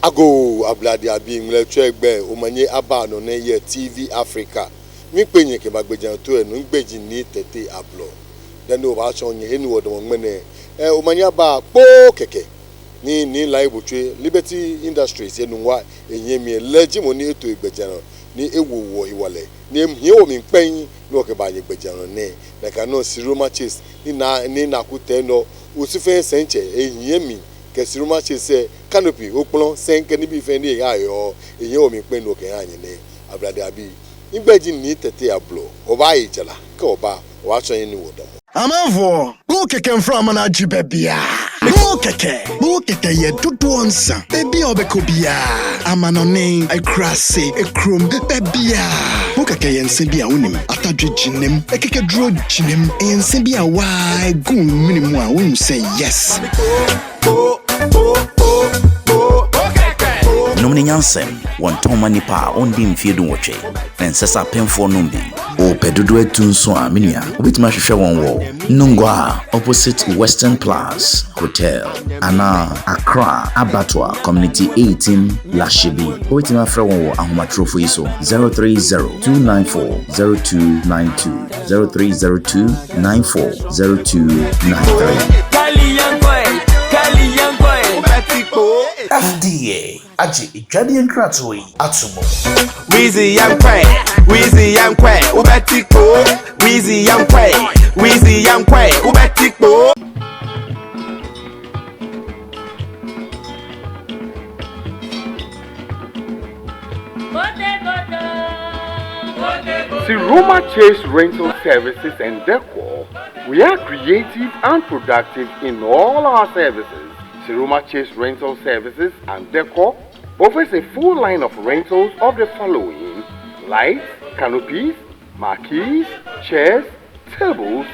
Ago Ablade TV Omanye aba no ne ye TV Africa. Mi penye ke bagbejan to enu ngbeji ni tete ablo. Den o ba so nye enu odo mene. Omanye aba po keke. Ni live twe Liberty Industries enunwa enyemi legimoni eto igbejan ni ewu wo iwale. Ni emhie o mi pen no ke ba ye igbejan ne. Na ka no Siroma Chase ni na kute no usife senche enyemi Kesiruma Chase canopy oplon senke ni bi fe ni ayo eyen o mi pin no ke anye ne Ablade abi ngbeji ni tete ablo oba ijala ka oba wa so yin ni wodo Amanfo go keke mfra mana jibe bia go keke ye dodo onsa baby obekobia amanone akrase ekrom bebia go keke ye nse bia wonim atadwe jinem ekeke dro jinem ense bia wa gun minimu a wonu say yes Nomini Yansem, one Toma Nipa, on dim field watching, and Sessa Penfo Numbi, or Pedudue Tunso Aminia, with my one wall, Nungua, opposite Western Plus Hotel, Ana, Accra, Abattoir, Community 18, Lashibi, with my friend Ahuma Trophy so 030-294-0292, 0302-940293. FDA Aji Ijadi and Kratui Atumo Weezy Young Quay, Ubetiko, Weezy Young Quay, Ubetiko. Siroma Chase Rental Services and Decor, we are creative and productive in all our services. Siroma Chase Rental Services and Decor offers a full line of rentals of the following: lights, canopies, marquees, chairs, tables,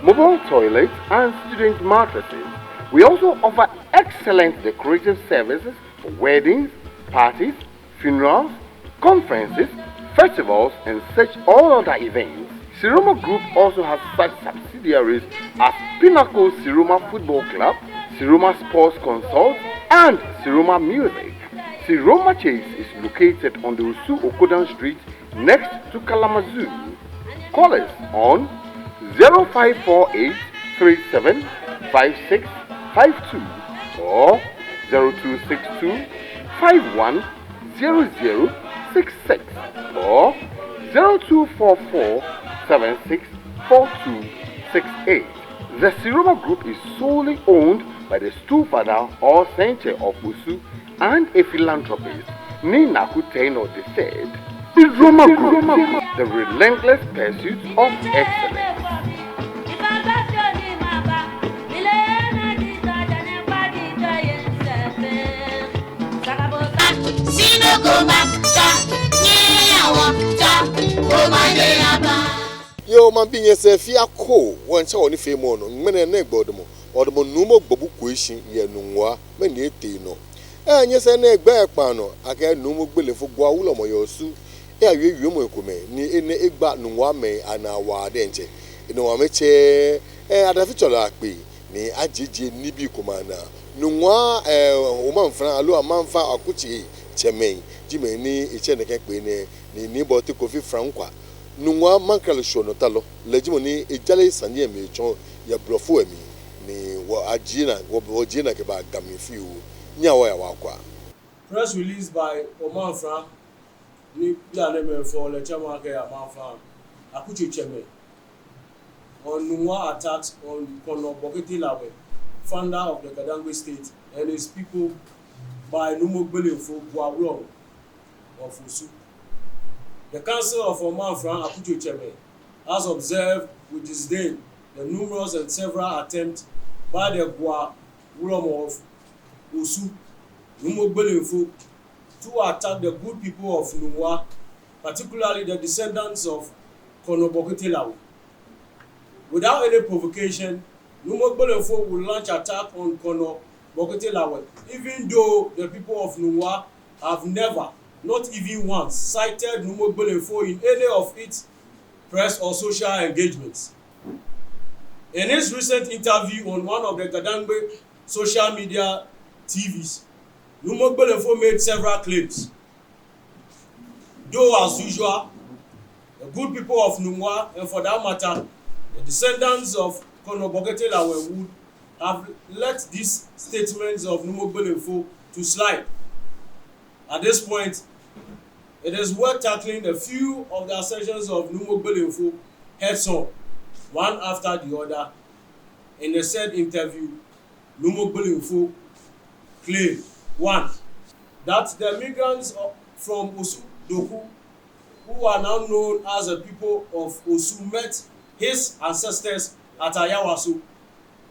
mobile toilets, and student mattresses. We also offer excellent decorative services for weddings, parties, funerals, conferences, festivals, and such all other events. Siroma Group also has such subsidiaries as Pinnacle Siroma Football Club, Siroma Sports Consult, and Siroma Music. Siroma Chase is located on the Usu Okodan Street next to Kalamazoo. Call us on 0548 375652 or 0262 510066 or 0244 764268. The Siroma Group is solely owned by the stewfather or center of Usu and a philanthropist, Nina Kuteno III. Siroma Group, the relentless pursuit of excellence. Yo man binye se fi akọ woncha oni fe mo no mene na egbodomo odomo numo gbobu question ye nunwa me na ete no enye se na egbe epa no aka Nuumo Gbelenfo gwa wulo mo yosu e awie mo ekome ni ene egba nunwa me ana wa de nche ino wa meche adafi chola akpe ni ajeje ni bi komana Nungua Omanfna Akutsotsemei jime ni iche neke pe ni boti kofi frankwa Nungua mankal shono talo lejimo ni ejale sanye me chon ya blofo emi ni wa ajina ke ba gamifiu nyawa ya wakwa. Press release by Omanfna ni bia neme for le chama ke Omanfna Akutsotsemei on Nungua attacks on Konor Borketey, founder of the Kadangwe state, and his people by Nuumo Gbelenfo of Usu. The Council of Omanfna Akutsotsemei has observed with disdain the numerous and several attempts by the of Usu, Nuumo Gbelenfo, to attack the good people of Nungua, particularly the descendants of Konor Borketey. Without any provocation, Nuumo Gbelenfo will launch attack on Konor Borketey, even though the people of Nungua have never, not even once, cited Nuumo Gbelenfo in any of its press or social engagements. In his recent interview on one of the Gadangbe social media TVs, Nuumo Gbelenfo made several claims. Though, as usual, the good people of Nungua, and for that matter, the descendants of Konor Borketey would have let these statements of Nuumo Gbelenfo to slide. At this point, it is worth tackling a few of the assertions of Nuumo Gbelenfo heads on, one after the other. In the said interview, Nuumo Gbelenfo claimed, 1. That the migrants from Osu Doku, who are now known as the people of Osu, met his ancestors at Ayawaso,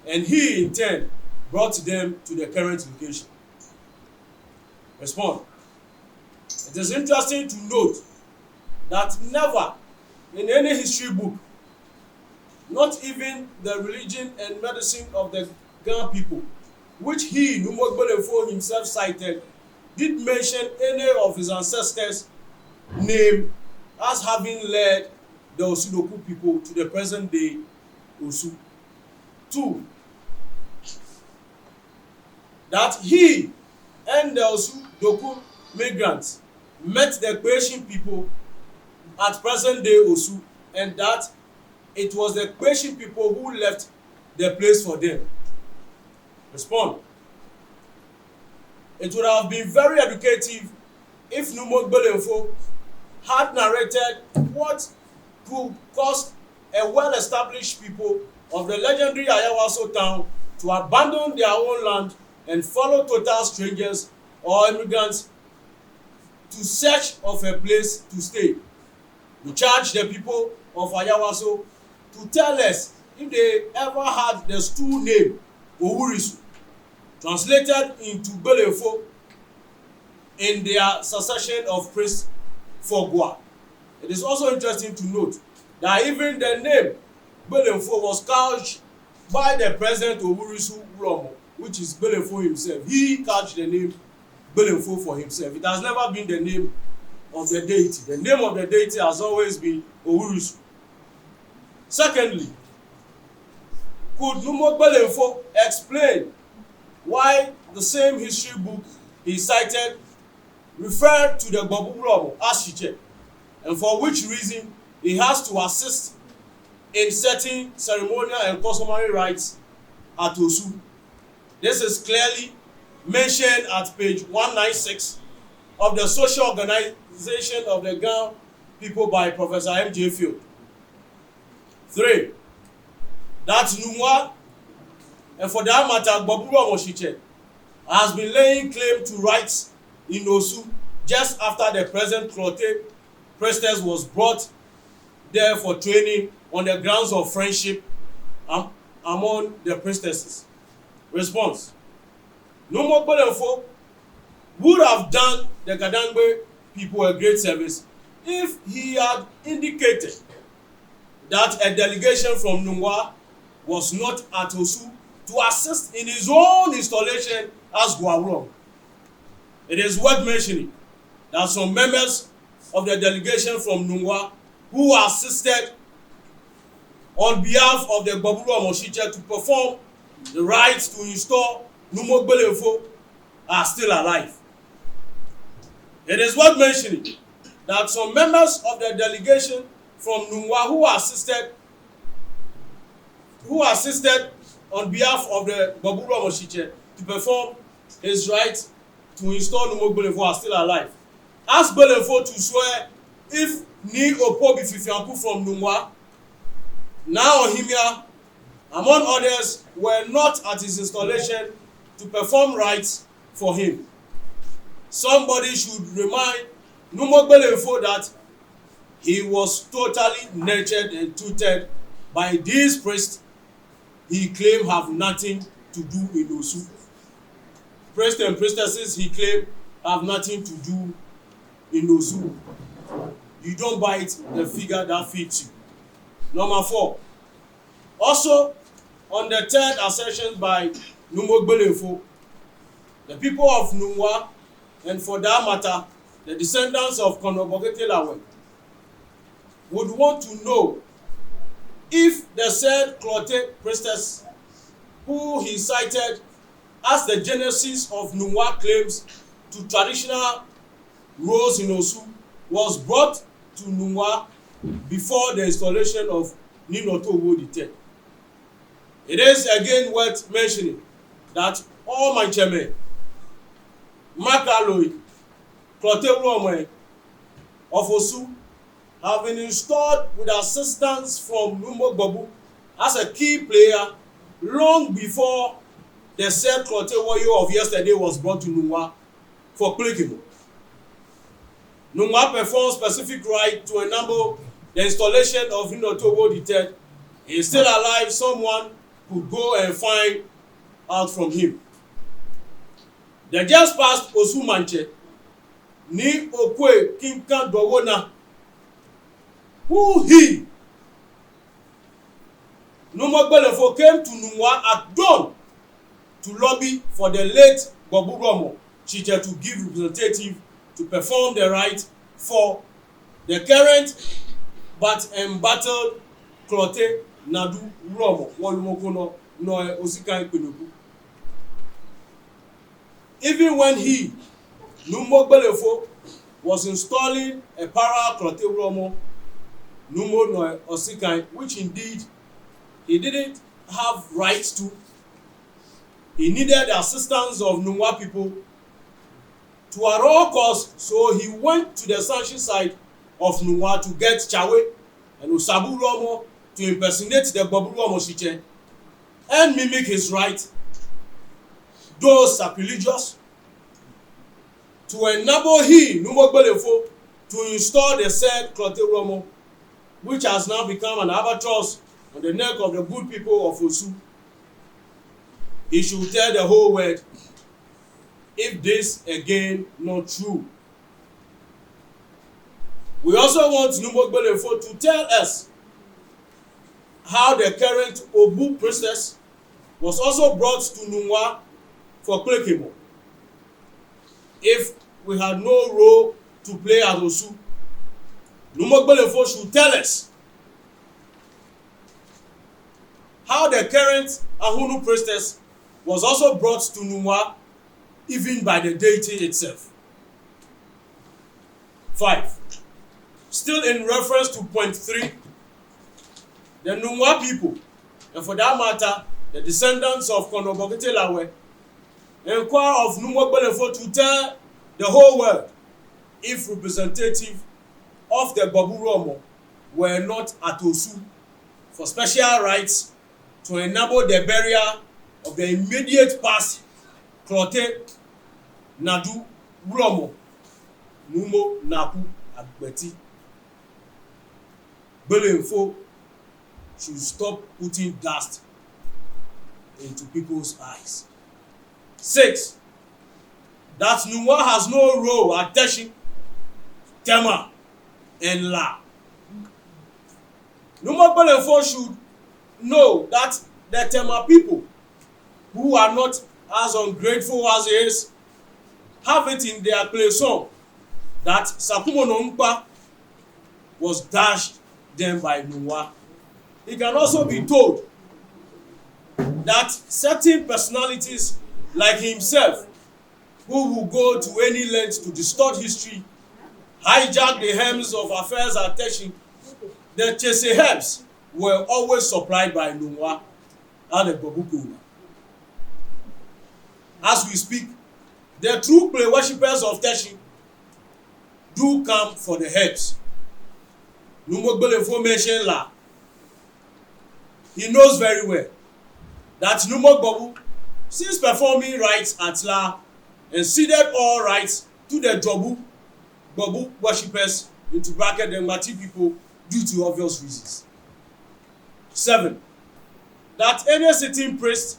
and he in turn brought them to the current location. Respond. It is interesting to note that never in any history book, not even the religion and medicine of the Ghana people, which he, Nuumo Gbelenfo himself cited, did mention any of his ancestors' name as having led the Osudoku people to the present day Osu. 2. That he and the Osudoku migrants met the Kweishin people at present day Osu, and that it was the Kweishin people who left the place for them. Respond. It would have been very educative if Nuumo Gbelenfo had narrated what could cause a well-established people of the legendary Ayawaso town to abandon their own land and follow total strangers or immigrants to search of a place to stay. We charge the people of Ayawaso to tell us if they ever had the stool name Owurisu, translated into Gbelenfo in their succession of priests for Goa. It is also interesting to note that even the name Gbelenfo was couched by the present Owurisu Ulomo, which is Gbelenfo himself. He couched the name Gbelenfo for himself. It has never been the name of the deity. The name of the deity has always been Owurisu. Secondly, could Nuumo Gbelenfo explain why the same history book he cited referred to the Gbobulomo as Shiche, and for which reason he has to assist in certain ceremonial and customary rites at Osu? This is clearly mentioned at page 196 of the Social Organization of the Ghana People by Professor M.J. Field. 3. That Nungua, and for that matter Gbobulomo Shiche, has been laying claim to rights in Osu just after the present Clote priestess was brought there for training on the grounds of friendship among the priestesses. Response. Nuumo Gbelenfo would have done the Gadangbe people a great service if he had indicated that a delegation from Nungua was not at Osu to assist in his own installation as Gwaulong. It is worth mentioning that some members of the delegation from Nungua who assisted on behalf of the Gbobulomo Shiche to perform the rites to install Nuumo Gbelenfo are still alive. It is worth mentioning that some members of the delegation from Nungua who assisted on behalf of the Gbobulomo Shiche to perform his rites to install Nuumo Gbelenfo are still alive. Ask Gbelenfo to swear if Ni Opobi Fifianku from Nungua, now Ohimia, among others, were not at his installation to perform rites for him. Somebody should remind Nuumo Gbelenfo that he was totally nurtured and tutored by these priests he claimed have nothing to do in Osu. Priests and priestesses he claimed have nothing to do in Osu. You don't bite the figure that fits you. Number 4. Also, on the third assertion by Nuumo Gbelenfo, the people of Nungua and for that matter, the descendants of Konor Borketey would want to know if the said Clote priestess, who he cited as the genesis of Nungua claims to traditional roles in Osu, was brought to Nungua before the installation of Ninoto X. It is again worth mentioning that Omanye, Makaloi, Clote Omanye of Osu have been installed with assistance from Nuumo Gbelenfo as a key player long before the said Clote warrior of yesterday was brought to Nungua for Klekimo. Nungua performed specific right to enable the installation of Ninoto X. He is still alive. Someone could go and find out from him. The just passed Osu Manche ni Okwe Kinkan Dowona, who he Nuumo Gbelenfo came to Nungua at dawn to lobby for the late Bobu Chiche to give representative to perform the right for the current but embattled Clote Nadu Romo Wolumokono Noe Osikai Penuku. Even when he, Nuumo Gbelenfo, was installing a para Clote Romo Numo Noe Osikai, which indeed he didn't have rights to, he needed the assistance of Nungua people to at all costs, so he went to the sunshine side of Nungua to get Chawe and Osabu Romo to impersonate the Bobu Romo Shiche and mimic his right, though sacrilegious, to enable he, Nuumo Gbelenfo, to install the said Clote Romo, which has now become an albatross on the neck of the good people of Osu. He should tell the whole world if this again not true. We also want Nuumo Gbelenfo to tell us how the current Obu priestess was also brought to Nungua for Klekimo. If we had no role to play at Osu, Nuumo Gbelenfo should tell us how the current Ahunu priestess was also brought to Nungua even by the deity itself. 5. Still in reference to point 3, the Nungua people, and for that matter, the descendants of Konor Borketey inquire of Nuumo Gbelenfo to tell the whole world if representative of the Bobu Romo were not at Osu for special rights to enable the burial of the immediate past Clote Nadu Romo Numo Naku Agbeti. Gbelenfo should stop putting dust into people's eyes. 6. That Nungua has no role at Teshi, Tema, and La. Nuumo Gbelenfo should know that the Tema people, who are not as ungrateful as he is, have it in their play song that Sakumo Nompa was dashed them by Nungua. It can also be told that certain personalities like himself, who will go to any length to distort history, hijack the hems of affairs at Teshi, the Chese herbs were always supplied by Nungua and the Bobuku. As we speak, the true play worshippers of Teshi do come for the herbs. Nuumo Gbelenfo mentioned La. He knows very well that Nuumo Gbelenfo, since performing rites at La, and ceded all rights to the Bobu worshippers, into bracket the Mati people, due to obvious reasons. 7. That any sitting priest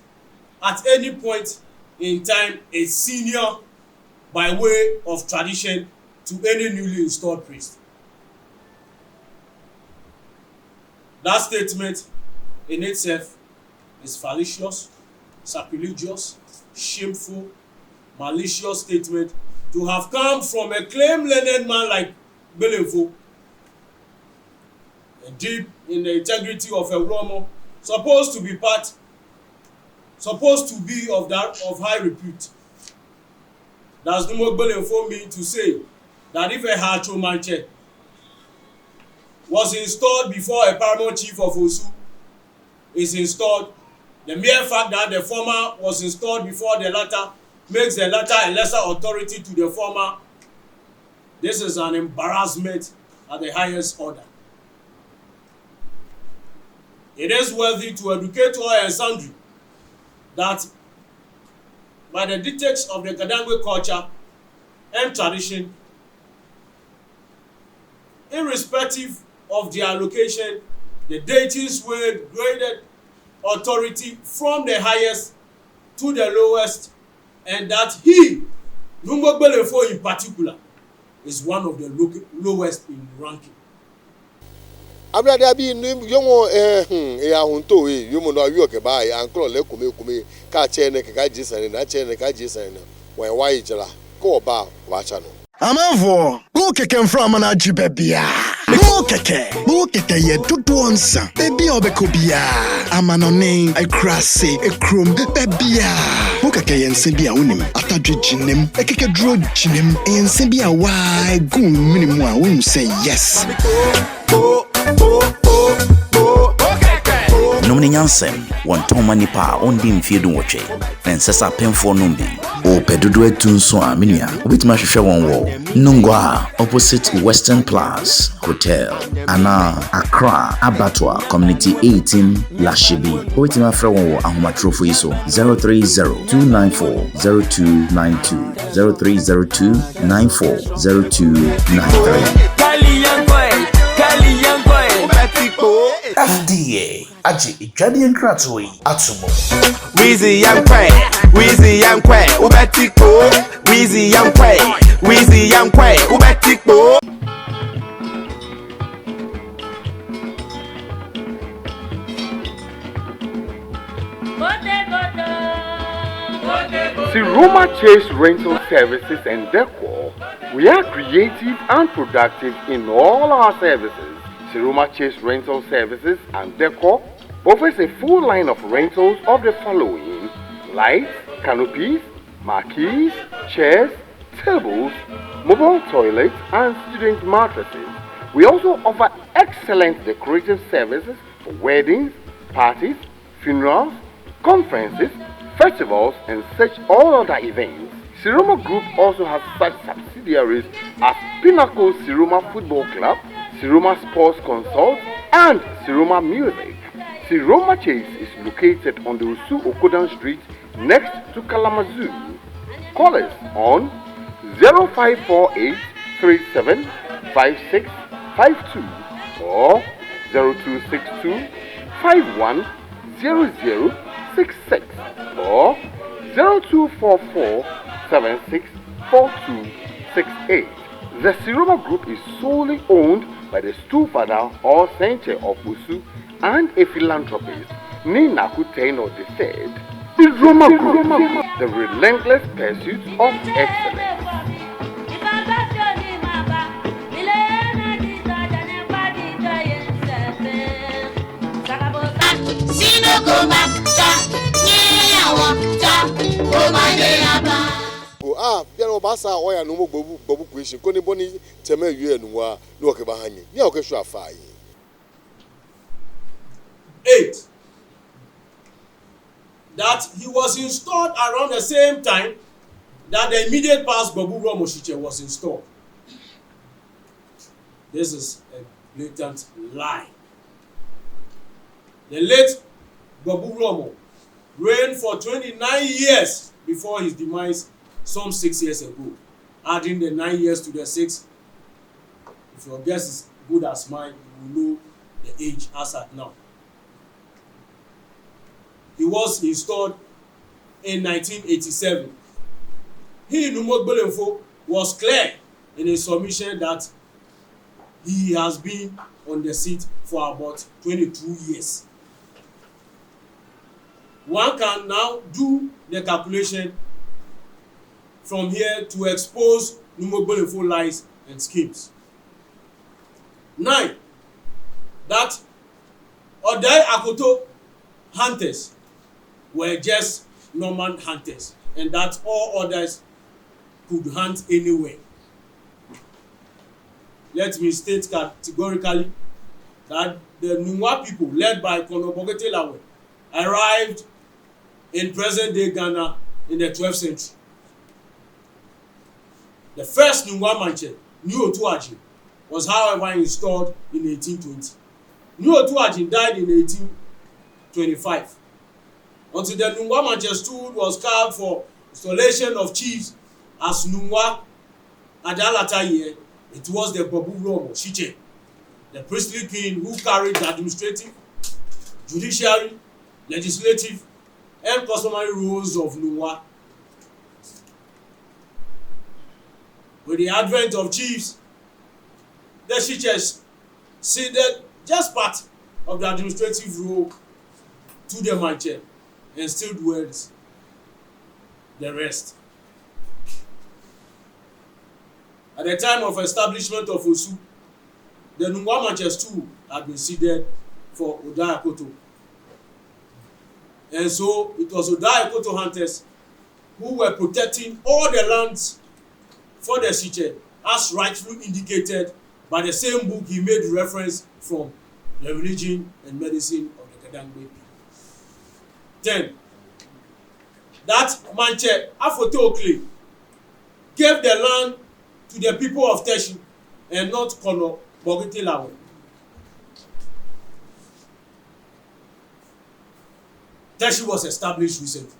at any point in time is senior by way of tradition to any newly installed priest. That statement in itself is fallacious, sacrilegious, shameful, malicious statement to have come from a claimed learned man like Gbelenfo, deep in the integrity of Ewuromo, supposed to be of high repute. Does Nuumo Gbelenfo mean to say that if a Hacho Manche was installed before a paramount chief of Osu is installed, the mere fact that the former was installed before the latter makes the latter a lesser authority to the former? This is an embarrassment at the highest order. It is worthy to educate all and sundry that by the dictates of the Kadangwe culture and tradition, irrespective of their location, the deities were graded authority from the highest to the lowest, and that he, Nuumo Gbelenfo in particular, is one of the lowest in ranking. Ablade abi yomo ahunto yomo no awi oke ba ya ankro le kume ka che ne ka jisane na che ne ka jisane na wa ijira ko ba wa cha no. Amanfo, Borketey from Omanye bebia. Borketey ye dodo onsa. Baby obekobia. Amanone, Krase, ekrom bebia. Borketey yense bia wonim. Atadwe jinem, ekeke dro jinem. Yense bia wa gun minimu a wonu say yes. Nomini nyansem wantoma nipa ondi mfiedu woche ensesa penfo numbi o pedudu etunso aminia obitima hwehwe won wo Nungua opposite Western Plus Hotel ana Accra Abattoir Community 18 Lashibi obitima frɛ won wo ahomatrofo yiso 0302940292 0302940293 FDA aji ijadi enkratwe atumo Weezy young quay, ubetiko. Weezy young quay, ubetiko. Siroma Chase Rental Services and Decor, we are creative and productive in all our services. Siroma Chase Rental Services and Decor offers a full line of rentals of the following: lights, canopies, marquees, chairs, tables, mobile toilets, and student mattresses. We also offer excellent decorative services for weddings, parties, funerals, conferences, festivals, and such all other events. Siroma Group also has such subsidiaries as Pinnacle Siroma Football Club, Siroma Sports Consult, and Siroma Music. Siroma Chase is located on the Usu Okodan Street next to Kalamazoo. Call us on 0548 375652 or 0262 510066 or 0244 764268. The Siroma Group is solely owned by the stewfather or center of Usu and a philanthropist, Nungua Omanfna Akutsotsemei. The Roma Group, the relentless pursuit of excellence. Piano basa oya Nuumo Gbelenfo question koni boni teme yue nuwa no ke bahanye ni o ke sho afai. 8. That he was installed around the same time that the immediate past Gbaburo Moshiche was installed. This is a blatant lie. The late Gbaburo reigned for 29 years before his demise some 6 years ago. Adding the 9 years to the 6, if your guess is good as mine, you will know the age as at now. He was installed in 1987. He, Nuumo Gbelenfo, was clear in his submission that he has been on the seat for about 22 years. One can now do the calculation from here to expose Nuumo Gbelenfo lies and schemes. 9. That Odai Akoto hunters were just normal hunters, and that all others could hunt anywhere. Let me state categorically that the Nungua people, led by Konor Borketey, arrived in present-day Ghana in the 12th century. The first Nungua Omanfna, Nungua Omanfna, was however installed in 1820. Nungua Omanfna died in 1825. Until the Nungua Omanfna stood was carved for installation of chiefs as Nungua at that latter year, it was the Babu Shiche, the priestly king who carried the administrative, judiciary, legislative, and customary roles of Nungua. With the advent of chiefs, the Shiches ceded just part of the administrative role to the Omanfna and still dwells the rest. At the time of establishment of Osu, the Nungua Omanfna too had been ceded for Odai Akoto. And so it was Odai Akoto hunters who were protecting all the lands for the Shiche, as rightfully indicated by the same book he made reference from, The Religion and Medicine of the Kadangbe people. 10. That Omanfna Afotokle gave the land to the people of Teshi and not Konor Borketey. Teshi was established recently.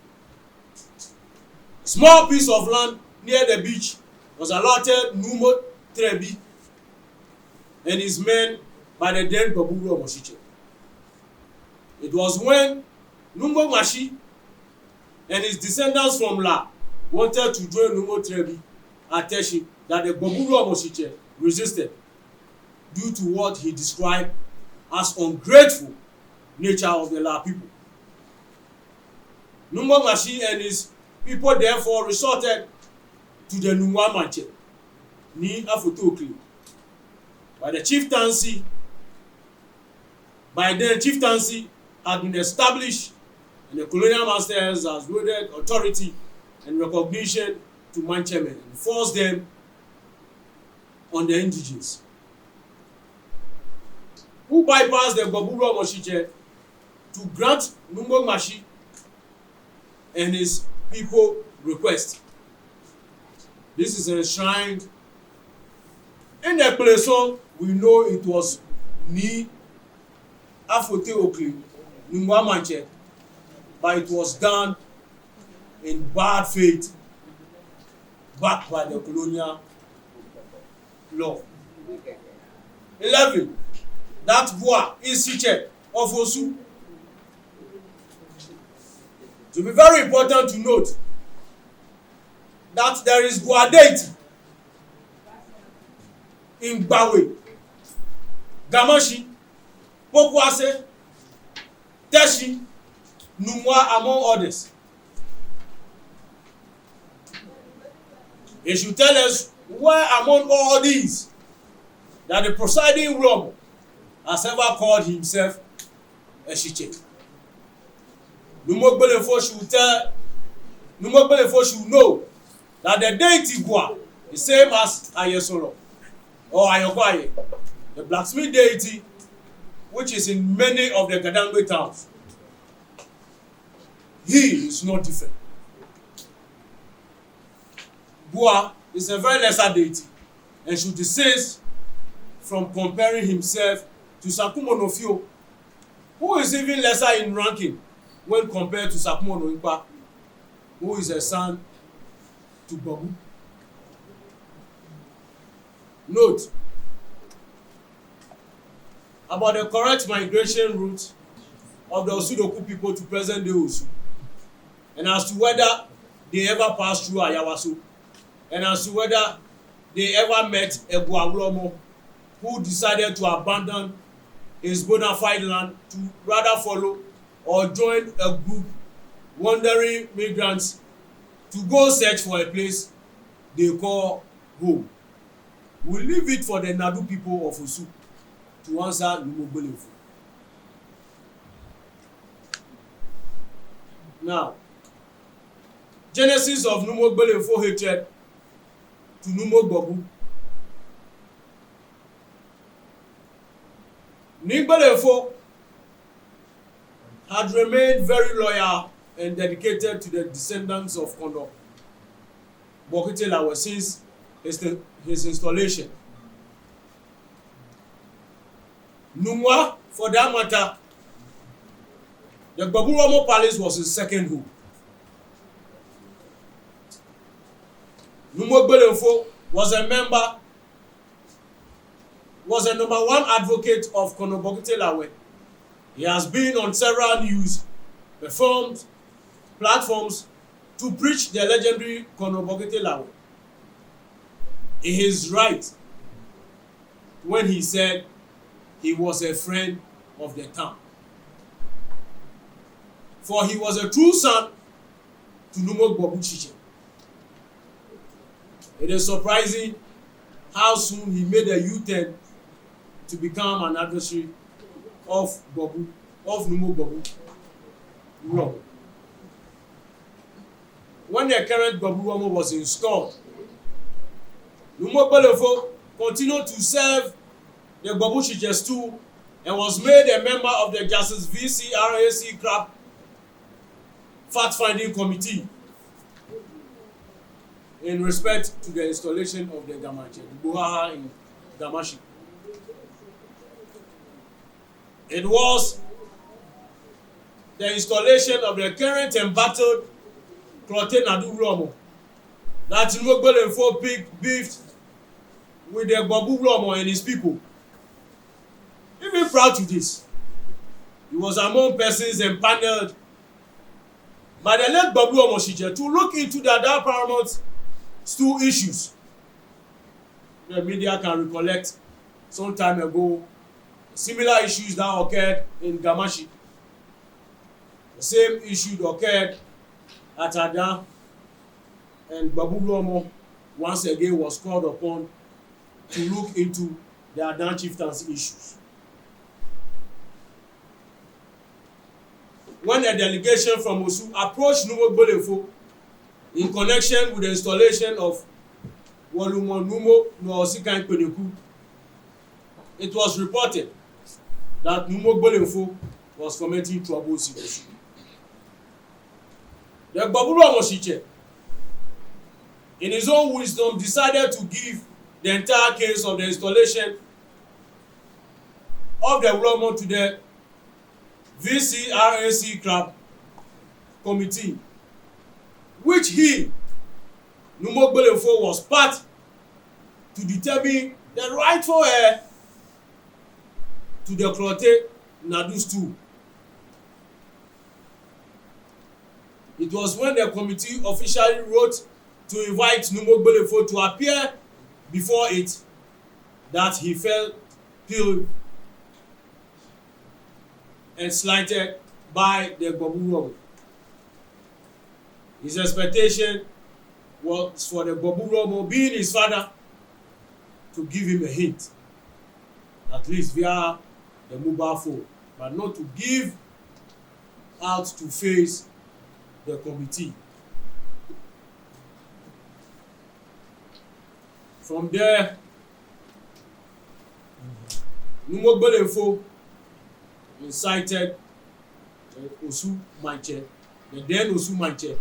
Small piece of land near the beach was allotted Nuumo Trebi and his men by the then Babu Shiche. It was when Nungua Mashi and his descendants from La wanted to join Nuumo Trebi at Teshi that the Babu Shiche resisted due to what he described as ungrateful nature of the La people. Nungua Mashi and his people therefore resorted to the Nungua Omanfna ni Afotokle. By then chieftaincy had been established and the colonial masters has wielded authority and recognition to Omanfna and forced them on the indigenes, who bypassed the Babu Shiche to grant Nungua Mashi and his people request. This is enshrined in the place, so we know it was Ni Afotokle Nungua Omanfna, but it was done in bad faith, backed by the colonial law. 11. That Bua is Shiche of Osu. To be very important to note that there is Bua deity in Gbawe, Gamashi, Pokwase, Teshi, Nungua, among others. He should tell us why among all these that the presiding Romo has ever called himself a Shiche. Nuumo Gbelenfo should know that the deity Bua is same as Ayesoro or Ayokwaye, the blacksmith deity which is in many of the Kadangbe towns. He is not different. Bua is a very lesser deity and should desist from comparing himself to Sakumonofio, who is even lesser in ranking when compared to Sakumonoipa, who is a son to Babu. Note about the correct migration route of the Osudoku people to present-day Osu, and as to whether they ever passed through Ayawaso, and as to whether they ever met Ebu Awolomo, who decided to abandon his bona fide land to rather follow or join a group wandering migrants to go search for a place they call home. We leave it for the Nadu people of Osu to answer Nuumo Gbelenfo. Now, genesis of Nuumo Gbelenfo hatred to Nuumo Gbebu. Gbelenfo had remained very loyal and dedicated to the descendants of Konor Borketey since his installation. Nungua, for that matter, the Gbebu Palace was his second home. Nuumo Gbelenfo was a number one advocate of Konor Borketey. He has been on several news platforms to preach the legendary Konor Borketey. He is right when he said he was a friend of the town. For he was a true son to Nuumo Gbebu. It is surprising how soon he made a U-turn to become an adversary of Nuumo Gbebu. When the current Gbebu was installed, Nuumo Gbelenfo continued to serve the Gbebu too and was made a member of the Justice VCRAC Crab fact-finding committee in respect to the installation of the Gamache, the Buhaha in Damashi. It was the installation of the current embattled Clote Nadu Romo that Nuumo Gbelenfo beefed with the Gbebu Romo and his people. Even proud to this, he was among persons empaneled by the late Gbebu Romo to look into the other paramount two issues. The media can recollect some time ago similar issues that occurred in Gamashi. The same issue occurred at Adan, and Gbebu Romo once again was called upon to look into the Adan chieftains issues. When a delegation from Osu approached Nuumo Gbelenfo in connection with the installation of Nuumo Gbelenfo, it was reported that Nuumo Gbelenfo was fomenting troubles in Osu. The Gbebu Romo, in his own wisdom, decided to give the entire case of the installation of the Romo to the VCRAC Crab committee, which he, Nuumo Gbelenfo, was part to determine the rightful heir to the Clote Nadu stool. It was when the committee officially wrote to invite Nuumo Gbelenfo to appear before it that he felt peeled and slighted by the Gbebu Romo. His expectation was for the Gbebu Romo, being his father, to give him a hint, at least via the mobile phone, but not to give out to face the committee. From there, Nuumo Gbelenfo incited Osu Manche, the then Osu Manche,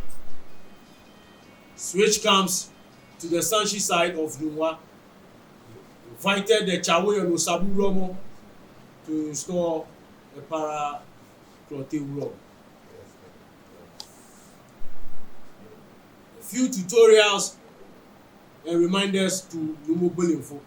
switch camps to the Sanchi side of Nungua, invited the Chawe and Osabu Romo to install a para-Clote Romo. A few tutorials and reminders to Nuumo Gbelenfo.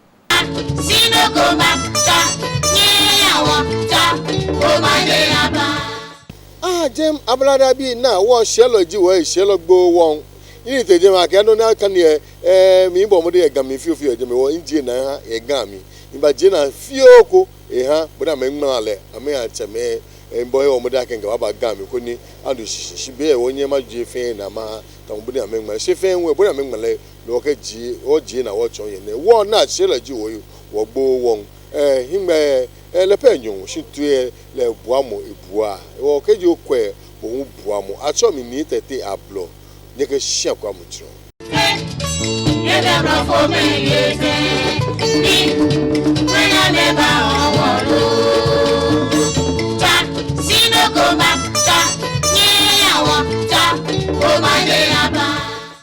Jem Ablade bi na wo shelo ji wo shelo gbo won ini teje ma ke no na kan ye mi bo mo de ga mi fiofio je me wo inji na ha e ga mi imba je na fioko e ha bo na me nma ale ame a cheme boy o moda kenga waba gam ko ni ando shibe wonye ma je fen na ma ta mo buni amengma she fen we buni amengma le lo ka ji o ji na wo chon ye ne wo na she la ji wo wo gbo won himbe le penyon shitue le boamo ebua wo ka ji okwe bo boamo acho mi ni tete ablo ne ka hia kwa mo tro Ye dem ro fo me ye ni when I never